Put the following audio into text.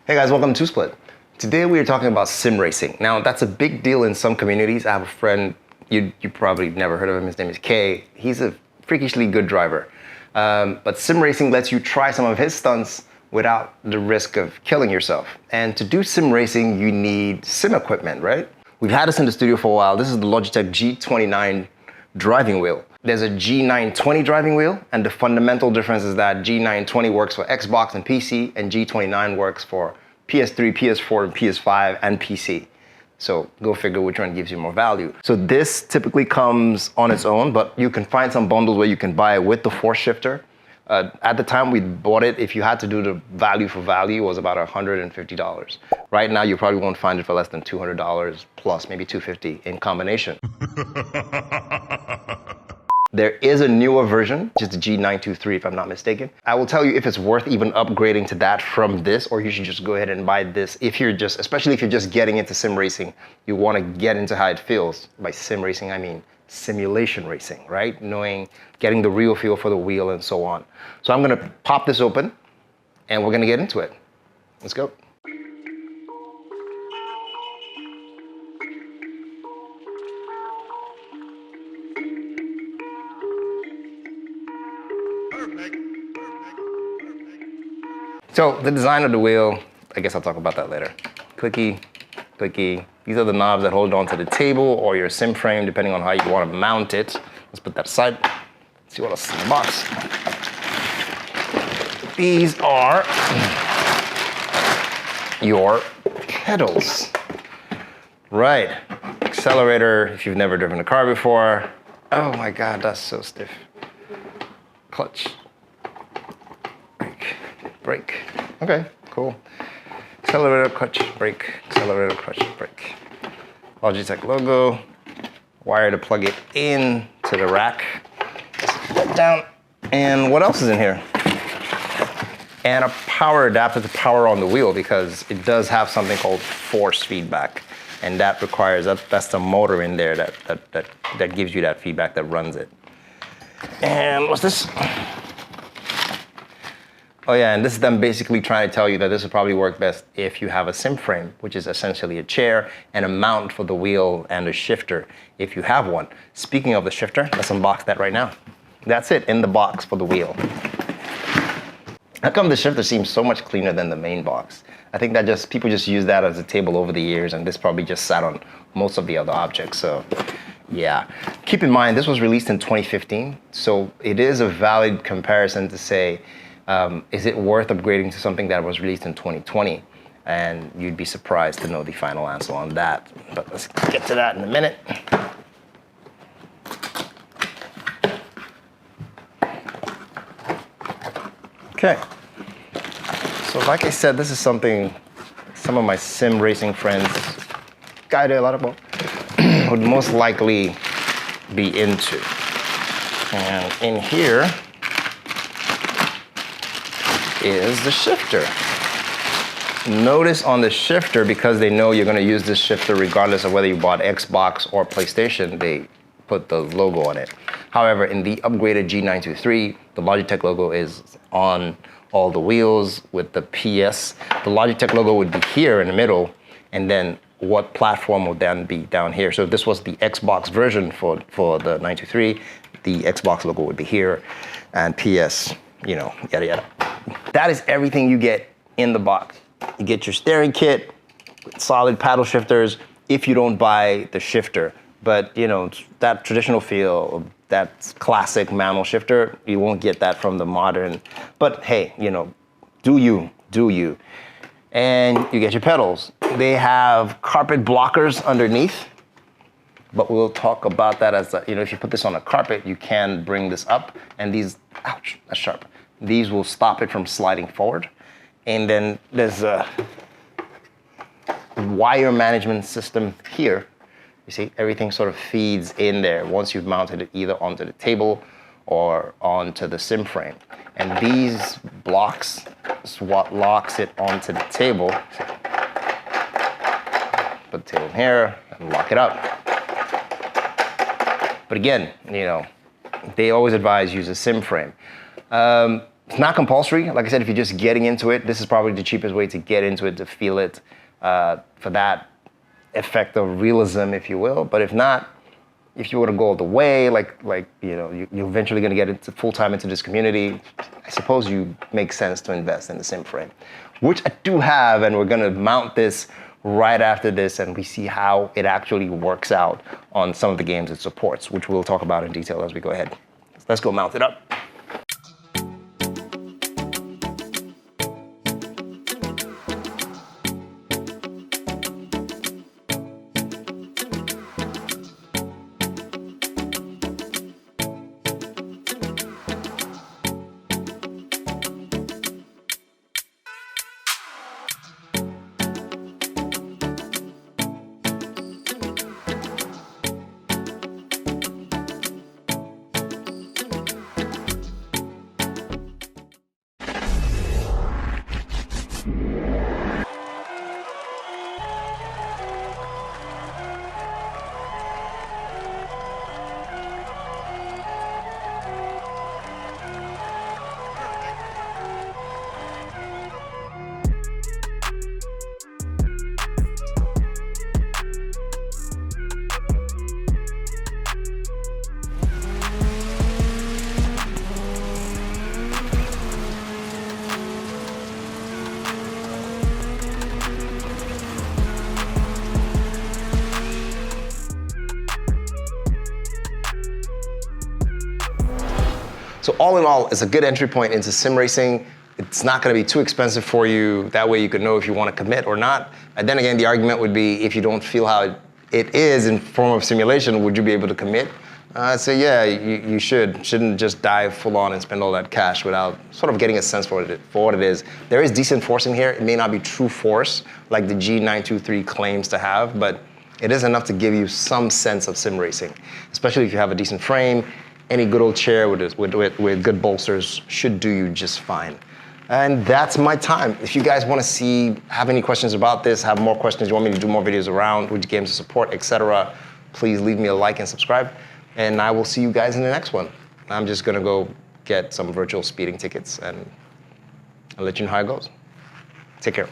Hey guys, welcome to Split. Today we are talking about sim racing. Now that's a big deal in some communities. I have a friend, you probably never heard of him, his name is Kay. He's a freakishly good driver. But sim racing lets you try some of his stunts without the risk of killing yourself. And to do sim racing, you need sim equipment, right? We've had this in the studio for a while. This is the Logitech G29 driving wheel. There's a G920 driving wheel, and the fundamental difference is that G920 works for Xbox and PC, and G29 works for PS3, PS4, PS5, and PC. So go figure which one gives you more value. So this typically comes on its own, but you can find some bundles where you can buy it with the force shifter. At the time we bought it, if you had to do the value for value, it was about $150. Right now, you probably won't find it for less than $200 plus, maybe $250 in combination. There is a newer version, just the G923 if I'm not mistaken. I will tell you if it's worth even upgrading to that from this, or you should just go ahead and buy this if you're just, especially if you're just getting into sim racing, you want to get into how it feels. By sim racing, I mean simulation racing, right? Getting the real feel for the wheel and so on. So I'm gonna pop this open and we're gonna get into it. Let's go. So the design of the wheel, I guess I'll talk about that later. Clicky, clicky. These are the knobs that hold on to the table or your sim frame, depending on how you want to mount it. Let's put that aside. Let's see what else is in the box. These are your pedals. Right, accelerator if you've never driven a car before. Oh my God, that's so stiff. Clutch. Brake. Okay, cool. Accelerator, clutch, brake. Accelerator, clutch, brake. Logitech logo. Wire to plug it in to the rack. Put that down. And what else is in here? And a power adapter to power on the wheel because it does have something called force feedback. And that requires, that's the motor in there that gives you that feedback that runs it. And what's this? Oh yeah, and this is them basically trying to tell you that this would probably work best if you have a sim frame, which is essentially a chair and a mount for the wheel and a shifter, if you have one. Speaking of the shifter, let's unbox that right now. That's it in the box for the wheel. How come the shifter seems so much cleaner than the main box? I think that people just use that as a table over the years, and this probably just sat on most of the other objects, so yeah. Keep in mind, this was released in 2015, so it is a valid comparison to say, is it worth upgrading to something that was released in 2020? And you'd be surprised to know the final answer on that. But let's get to that in a minute. Okay. So like I said, this is something some of my sim racing friends, guy there a lot about, would most likely be into. And in here is the shifter. Notice on the shifter, because they know you're going to use this shifter regardless of whether you bought Xbox or PlayStation, they put the logo on it. However, in the upgraded G923, the Logitech logo is on all the wheels with the PS. The Logitech logo would be here in the middle, and then what platform would then be down here. So if this was the Xbox version for the 923, the Xbox logo would be here, and PS, yada yada. That is everything you get in the box. You get your steering kit, solid paddle shifters, if you don't buy the shifter. But that traditional feel, that classic manual shifter, you won't get that from the modern. But hey, do you. And you get your pedals. They have carpet blockers underneath, but we'll talk about that as, if you put this on a carpet, you can bring this up, and these, ouch, that's sharp. These will stop it from sliding forward. And then there's a wire management system here. You see, everything sort of feeds in there once you've mounted it either onto the table or onto the sim frame. And these blocks is what locks it onto the table. Put the table in here and lock it up. But again, they always advise use a sim frame. It's not compulsory. Like I said, if you're just getting into it, this is probably the cheapest way to get into it, to feel it, for that effect of realism, if you will. But if not, if you were to go all the way, like you're eventually going to get into full-time into this community, I suppose you make sense to invest in the sim frame, which I do have, and we're going to mount this right after this, and we see how it actually works out on some of the games it supports, which we'll talk about in detail as we go ahead. Let's go mount it up. So all in all, it's a good entry point into sim racing. It's not going to be too expensive for you. That way you can know if you want to commit or not. And then again, the argument would be, if you don't feel how it is in form of simulation, would you be able to commit? I'd say, yeah, you shouldn't just dive full on and spend all that cash without sort of getting a sense for what it is. There is decent forcing here. It may not be true force like the G923 claims to have, but it is enough to give you some sense of sim racing, especially if you have a decent frame. Any good old chair with good bolsters should do you just fine. And that's my time. If you guys want to have any questions about this, have more questions, you want me to do more videos around which games to support, etc., please leave me a like and subscribe. And I will see you guys in the next one. I'm just gonna go get some virtual speeding tickets and I'll let you know how it goes. Take care.